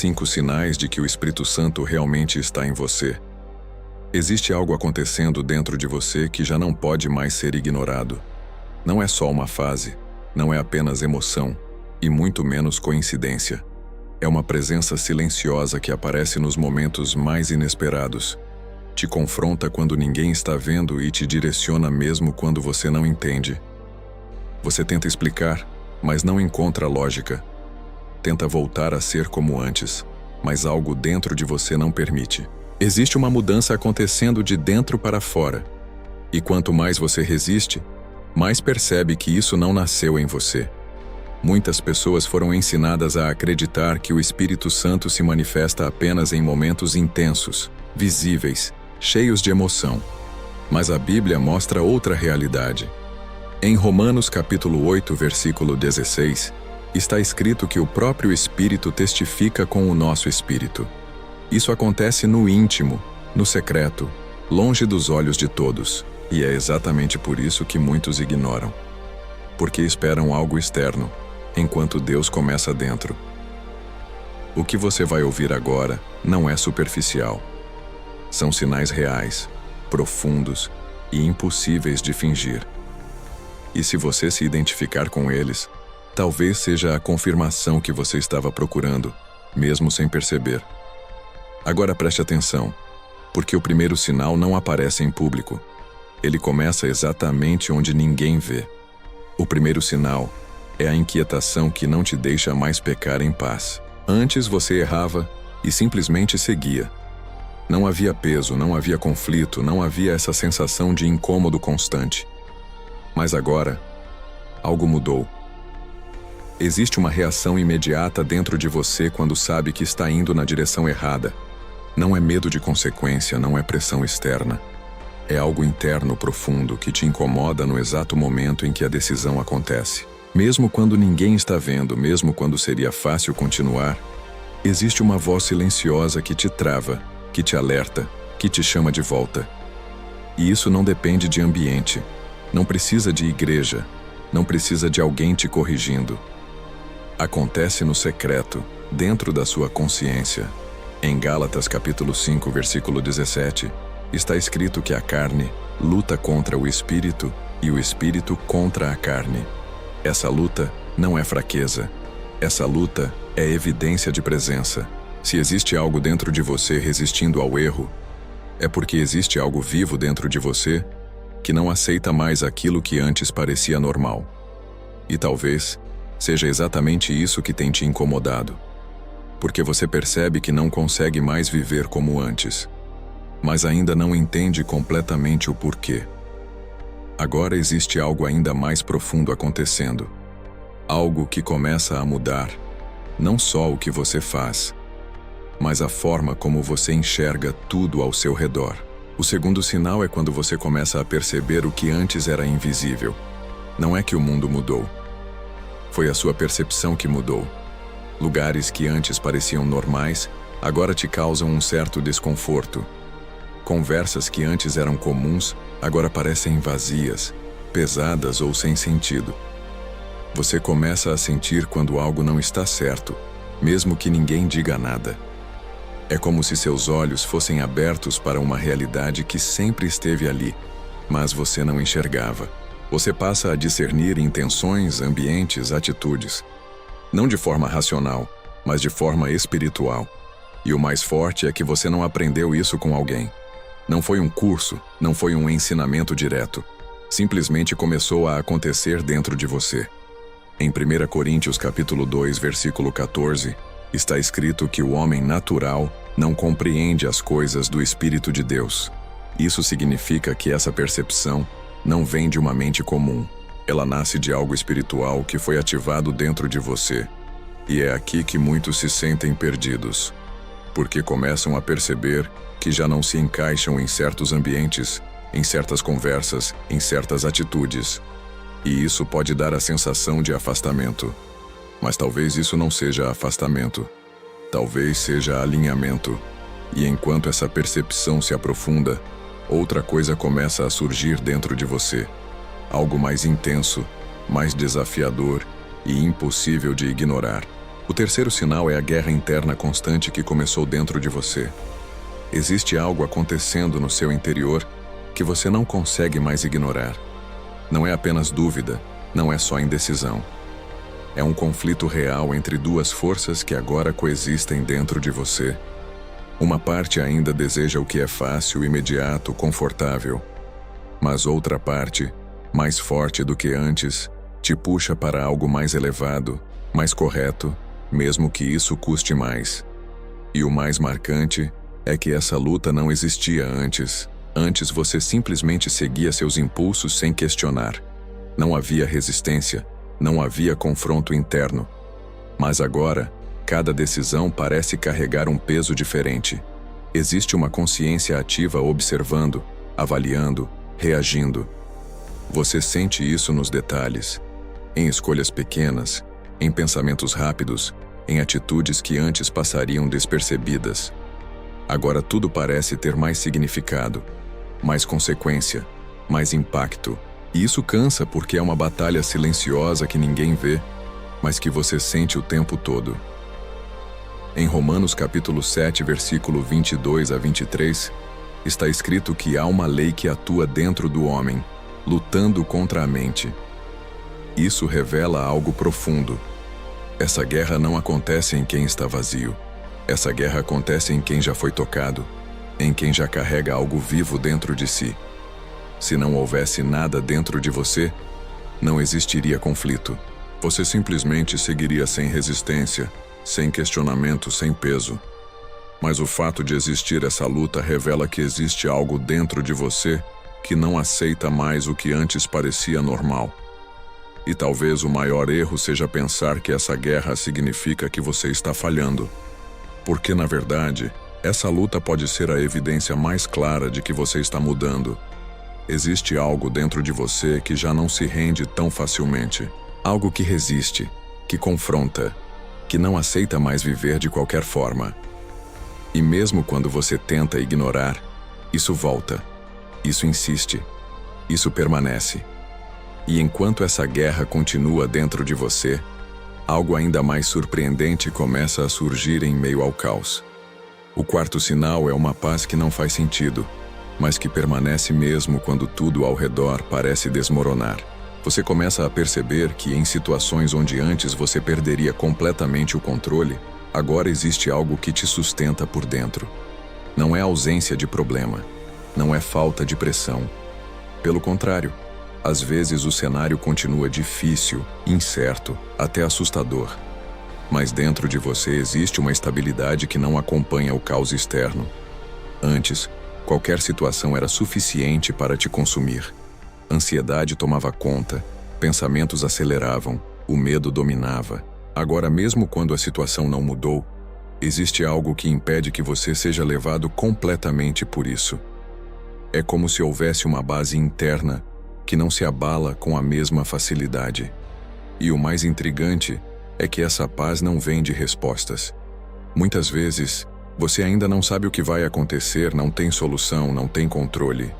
5 sinais de que o Espírito Santo realmente está em você. Existe algo acontecendo dentro de você que já não pode mais ser ignorado. Não é só uma fase, não é apenas emoção, e muito menos coincidência. É uma presença silenciosa que aparece nos momentos mais inesperados. Te confronta quando ninguém está vendo e te direciona mesmo quando você não entende. Você tenta explicar, mas não encontra lógica. Tenta voltar a ser como antes, mas algo dentro de você não permite. Existe uma mudança acontecendo de dentro para fora. E quanto mais você resiste, mais percebe que isso não nasceu em você. Muitas pessoas foram ensinadas a acreditar que o Espírito Santo se manifesta apenas em momentos intensos, visíveis, cheios de emoção. Mas a Bíblia mostra outra realidade. Em Romanos capítulo 8, versículo 16, está escrito que o próprio Espírito testifica com o nosso espírito. Isso acontece no íntimo, no secreto, longe dos olhos de todos, e é exatamente por isso que muitos ignoram. Porque esperam algo externo, enquanto Deus começa dentro. O que você vai ouvir agora não é superficial. São sinais reais, profundos e impossíveis de fingir. E se você se identificar com eles, talvez seja a confirmação que você estava procurando, mesmo sem perceber. Agora preste atenção, porque o primeiro sinal não aparece em público. Ele começa exatamente onde ninguém vê. O primeiro sinal é a inquietação que não te deixa mais pecar em paz. Antes você errava e simplesmente seguia. Não havia peso, não havia conflito, não havia essa sensação de incômodo constante. Mas agora, algo mudou. Existe uma reação imediata dentro de você quando sabe que está indo na direção errada. Não é medo de consequência, não é pressão externa. É algo interno profundo que te incomoda no exato momento em que a decisão acontece. Mesmo quando ninguém está vendo, mesmo quando seria fácil continuar, existe uma voz silenciosa que te trava, que te alerta, que te chama de volta. E isso não depende de ambiente, não precisa de igreja, não precisa de alguém te corrigindo. Acontece no secreto, dentro da sua consciência. Em Gálatas capítulo 5, versículo 17, está escrito que a carne luta contra o espírito e o espírito contra a carne. Essa luta não é fraqueza. Essa luta é evidência de presença. Se existe algo dentro de você resistindo ao erro, é porque existe algo vivo dentro de você que não aceita mais aquilo que antes parecia normal. E talvez seja exatamente isso que tem te incomodado. Porque você percebe que não consegue mais viver como antes, mas ainda não entende completamente o porquê. Agora existe algo ainda mais profundo acontecendo. Algo que começa a mudar, não só o que você faz, mas a forma como você enxerga tudo ao seu redor. O segundo sinal é quando você começa a perceber o que antes era invisível. Não é que o mundo mudou. Foi a sua percepção que mudou. Lugares que antes pareciam normais, agora te causam um certo desconforto. Conversas que antes eram comuns, agora parecem vazias, pesadas ou sem sentido. Você começa a sentir quando algo não está certo, mesmo que ninguém diga nada. É como se seus olhos fossem abertos para uma realidade que sempre esteve ali, mas você não enxergava. Você passa a discernir intenções, ambientes, atitudes. Não de forma racional, mas de forma espiritual. E o mais forte é que você não aprendeu isso com alguém. Não foi um curso, não foi um ensinamento direto. Simplesmente começou a acontecer dentro de você. Em 1 Coríntios capítulo 2, versículo 14, está escrito que o homem natural não compreende as coisas do Espírito de Deus. Isso significa que essa percepção não vem de uma mente comum. Ela nasce de algo espiritual que foi ativado dentro de você. E é aqui que muitos se sentem perdidos, porque começam a perceber que já não se encaixam em certos ambientes, em certas conversas, em certas atitudes. E isso pode dar a sensação de afastamento. Mas talvez isso não seja afastamento. Talvez seja alinhamento. E enquanto essa percepção se aprofunda, outra coisa começa a surgir dentro de você. Algo mais intenso, mais desafiador e impossível de ignorar. O terceiro sinal é a guerra interna constante que começou dentro de você. Existe algo acontecendo no seu interior que você não consegue mais ignorar. Não é apenas dúvida, não é só indecisão. É um conflito real entre duas forças que agora coexistem dentro de você. Uma parte ainda deseja o que é fácil, imediato, confortável. Mas outra parte, mais forte do que antes, te puxa para algo mais elevado, mais correto, mesmo que isso custe mais. E o mais marcante é que essa luta não existia antes. Antes você simplesmente seguia seus impulsos sem questionar. Não havia resistência, não havia confronto interno. Mas agora, cada decisão parece carregar um peso diferente. Existe uma consciência ativa observando, avaliando, reagindo. Você sente isso nos detalhes, em escolhas pequenas, em pensamentos rápidos, em atitudes que antes passariam despercebidas. Agora tudo parece ter mais significado, mais consequência, mais impacto. E isso cansa porque é uma batalha silenciosa que ninguém vê, mas que você sente o tempo todo. Em Romanos capítulo 7, versículo 22 a 23, está escrito que há uma lei que atua dentro do homem, lutando contra a mente. Isso revela algo profundo. Essa guerra não acontece em quem está vazio. Essa guerra acontece em quem já foi tocado, em quem já carrega algo vivo dentro de si. Se não houvesse nada dentro de você, não existiria conflito. Você simplesmente seguiria sem resistência, sem questionamento, sem peso. Mas o fato de existir essa luta revela que existe algo dentro de você que não aceita mais o que antes parecia normal. E talvez o maior erro seja pensar que essa guerra significa que você está falhando. Porque, na verdade, essa luta pode ser a evidência mais clara de que você está mudando. Existe algo dentro de você que já não se rende tão facilmente. Algo que resiste, que confronta, que não aceita mais viver de qualquer forma. E mesmo quando você tenta ignorar, isso volta, isso insiste, isso permanece. E enquanto essa guerra continua dentro de você, algo ainda mais surpreendente começa a surgir em meio ao caos. O quarto sinal é uma paz que não faz sentido, mas que permanece mesmo quando tudo ao redor parece desmoronar. Você começa a perceber que em situações onde antes você perderia completamente o controle, agora existe algo que te sustenta por dentro. Não é ausência de problema, não é falta de pressão. Pelo contrário, às vezes o cenário continua difícil, incerto, até assustador. Mas dentro de você existe uma estabilidade que não acompanha o caos externo. Antes, qualquer situação era suficiente para te consumir. Ansiedade tomava conta, pensamentos aceleravam, o medo dominava. Agora, mesmo quando a situação não mudou, existe algo que impede que você seja levado completamente por isso. É como se houvesse uma base interna que não se abala com a mesma facilidade. E o mais intrigante é que essa paz não vem de respostas. Muitas vezes, você ainda não sabe o que vai acontecer, não tem solução, não tem controle.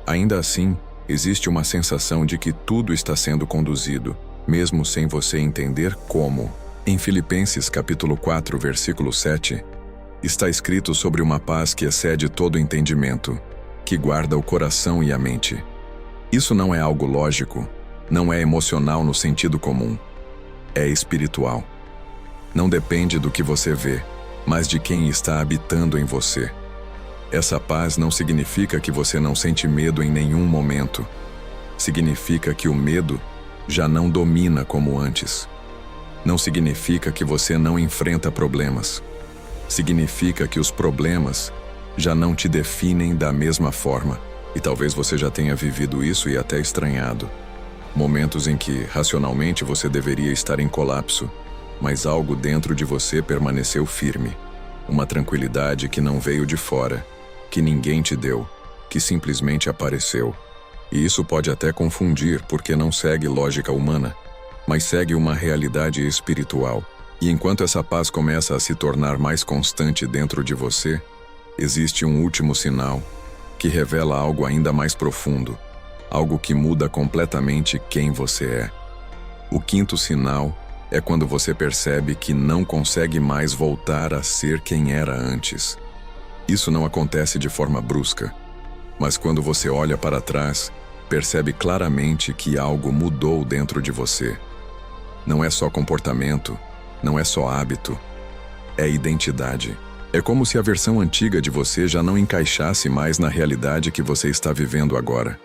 Ainda assim, existe uma sensação de que tudo está sendo conduzido, mesmo sem você entender como. Em Filipenses capítulo 4, versículo 7, está escrito sobre uma paz que excede todo entendimento, que guarda o coração e a mente. Isso não é algo lógico, não é emocional no sentido comum. É espiritual. Não depende do que você vê, mas de quem está habitando em você. Essa paz não significa que você não sente medo em nenhum momento. Significa que o medo já não domina como antes. Não significa que você não enfrenta problemas. Significa que os problemas já não te definem da mesma forma. E talvez você já tenha vivido isso e até estranhado. Momentos em que, racionalmente, você deveria estar em colapso, mas algo dentro de você permaneceu firme. Uma tranquilidade que não veio de fora, que ninguém te deu, que simplesmente apareceu. E isso pode até confundir porque não segue lógica humana, mas segue uma realidade espiritual. E enquanto essa paz começa a se tornar mais constante dentro de você, existe um último sinal que revela algo ainda mais profundo, algo que muda completamente quem você é. O quinto sinal É quando você percebe que não consegue mais voltar a ser quem era antes. Isso não acontece de forma brusca, mas quando você olha para trás, percebe claramente que algo mudou dentro de você. Não é só comportamento, não é só hábito, é identidade. É como se a versão antiga de você já não encaixasse mais na realidade que você está vivendo agora.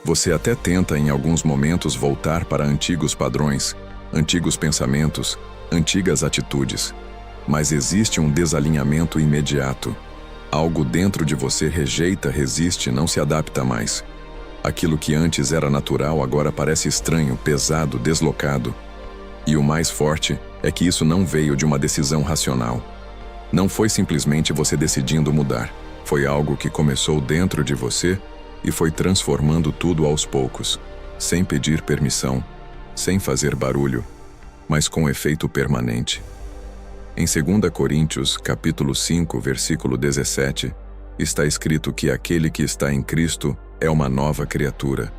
Você até tenta em alguns momentos voltar para antigos padrões, antigos pensamentos, antigas atitudes. Mas existe um desalinhamento imediato. Algo dentro de você rejeita, resiste, não se adapta mais. Aquilo que antes era natural agora parece estranho, pesado, deslocado. E o mais forte é que isso não veio de uma decisão racional. Não foi simplesmente você decidindo mudar. Foi algo que começou dentro de você e foi transformando tudo aos poucos, sem pedir permissão, sem fazer barulho, mas com efeito permanente. Em 2 Coríntios, capítulo 5, versículo 17, está escrito que aquele que está em Cristo é uma nova criatura.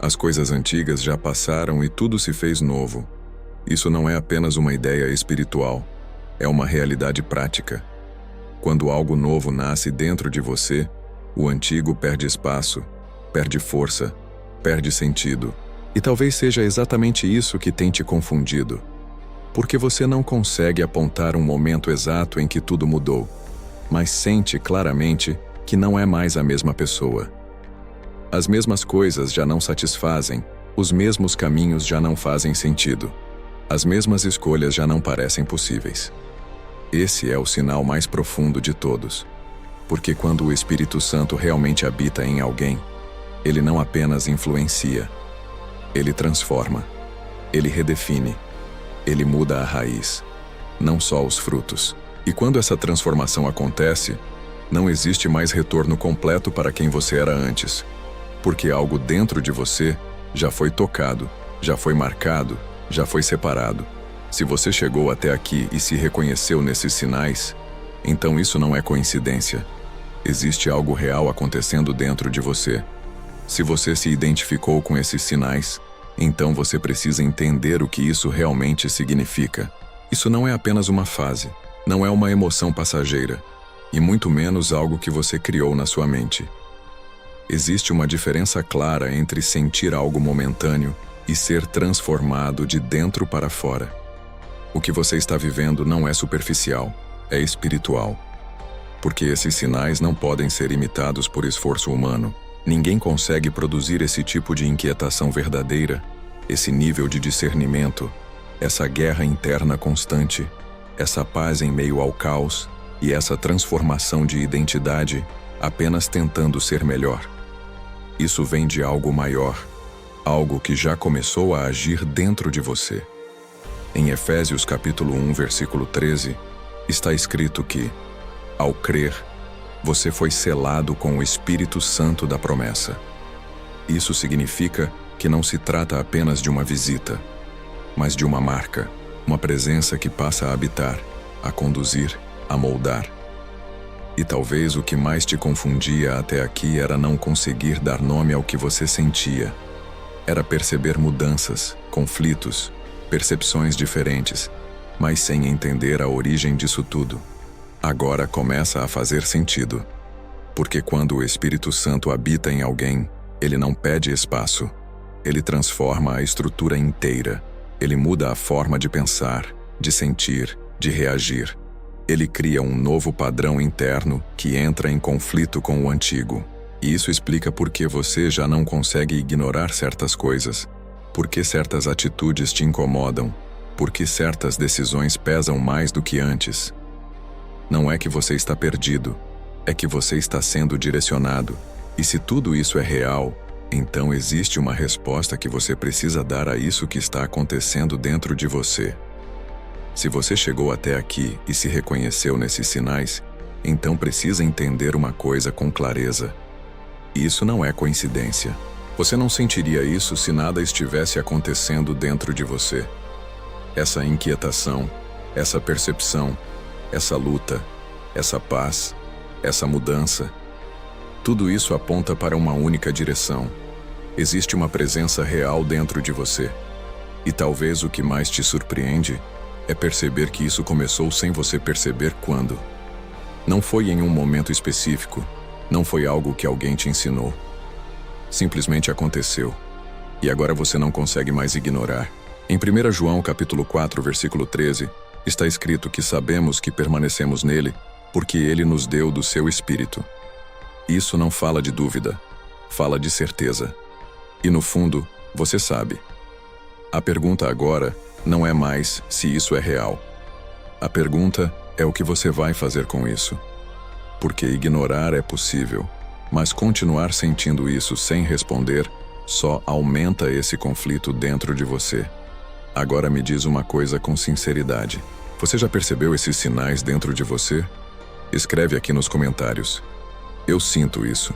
As coisas antigas já passaram e tudo se fez novo. Isso não é apenas uma ideia espiritual, é uma realidade prática. Quando algo novo nasce dentro de você, o antigo perde espaço, perde força, perde sentido. E talvez seja exatamente isso que tem te confundido. Porque você não consegue apontar um momento exato em que tudo mudou, mas sente claramente que não é mais a mesma pessoa. As mesmas coisas já não satisfazem, os mesmos caminhos já não fazem sentido. As mesmas escolhas já não parecem possíveis. Esse é o sinal mais profundo de todos. Porque quando o Espírito Santo realmente habita em alguém, ele não apenas influencia, ele transforma, ele redefine, ele muda a raiz, não só os frutos. E quando essa transformação acontece, não existe mais retorno completo para quem você era antes, porque algo dentro de você já foi tocado, já foi marcado, já foi separado. Se você chegou até aqui e se reconheceu nesses sinais, então isso não é coincidência. Existe algo real acontecendo dentro de você. Se você se identificou com esses sinais, então você precisa entender o que isso realmente significa. Isso não é apenas uma fase, não é uma emoção passageira, e muito menos algo que você criou na sua mente. Existe uma diferença clara entre sentir algo momentâneo e ser transformado de dentro para fora. O que você está vivendo não é superficial, é espiritual. Porque esses sinais não podem ser imitados por esforço humano. Ninguém consegue produzir esse tipo de inquietação verdadeira, esse nível de discernimento, essa guerra interna constante, essa paz em meio ao caos e essa transformação de identidade apenas tentando ser melhor. Isso vem de algo maior, algo que já começou a agir dentro de você. Em Efésios capítulo 1, versículo 13, está escrito que, ao crer, você foi selado com o Espírito Santo da promessa. Isso significa que não se trata apenas de uma visita, mas de uma marca, uma presença que passa a habitar, a conduzir, a moldar. E talvez o que mais te confundia até aqui era não conseguir dar nome ao que você sentia. Era perceber mudanças, conflitos, percepções diferentes, mas sem entender a origem disso tudo. Agora começa a fazer sentido. Porque quando o Espírito Santo habita em alguém, ele não pede espaço. Ele transforma a estrutura inteira. Ele muda a forma de pensar, de sentir, de reagir. Ele cria um novo padrão interno que entra em conflito com o antigo. E isso explica por que você já não consegue ignorar certas coisas, por que certas atitudes te incomodam, por que certas decisões pesam mais do que antes. Não é que você está perdido, é que você está sendo direcionado. E se tudo isso é real, então existe uma resposta que você precisa dar a isso que está acontecendo dentro de você. Se você chegou até aqui e se reconheceu nesses sinais, então precisa entender uma coisa com clareza. Isso não é coincidência. Você não sentiria isso se nada estivesse acontecendo dentro de você. Essa inquietação, essa percepção, essa luta, essa paz, essa mudança, tudo isso aponta para uma única direção. Existe uma presença real dentro de você. E talvez o que mais te surpreende é perceber que isso começou sem você perceber quando. Não foi em um momento específico, não foi algo que alguém te ensinou. Simplesmente aconteceu. E agora você não consegue mais ignorar. Em 1 João capítulo 4, versículo 13, está escrito que sabemos que permanecemos nele porque ele nos deu do seu Espírito. Isso não fala de dúvida, fala de certeza. E no fundo, você sabe. A pergunta agora não é mais se isso é real. A pergunta é o que você vai fazer com isso. Porque ignorar é possível, mas continuar sentindo isso sem responder só aumenta esse conflito dentro de você. Agora me diz uma coisa com sinceridade. Você já percebeu esses sinais dentro de você? Escreve aqui nos comentários. Eu sinto isso.